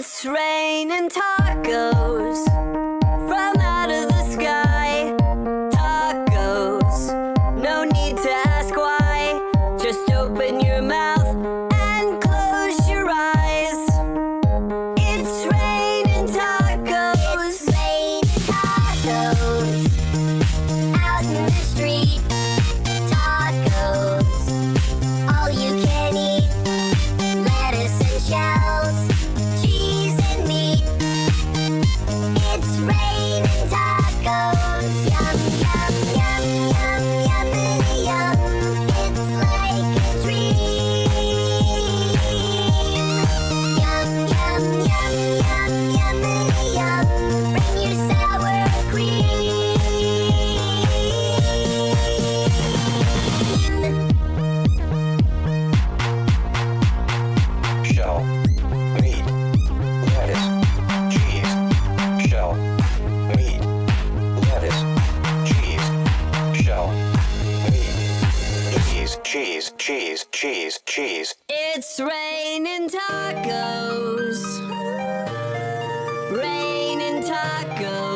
It's raining tacos from out of the sky. Tacos, no need to ask why. Just open your mouth and close your eyes. It's raining tacos. It's raining tacos out in the street. Tacos, all you can eat. Lettuce and shells, cheese and meat. It's raining tacos. Yum, yum, yum, yum, yummity yum. It's like a dream. Yum, yum, yum, yum, yummity yum. Bring your sour cream. Shell, meat, lettuce, cheese. Shell, meat, lettuce, cheese. Shell, meat, cheese, cheese, cheese, cheese. It's raining tacos. Raining tacos.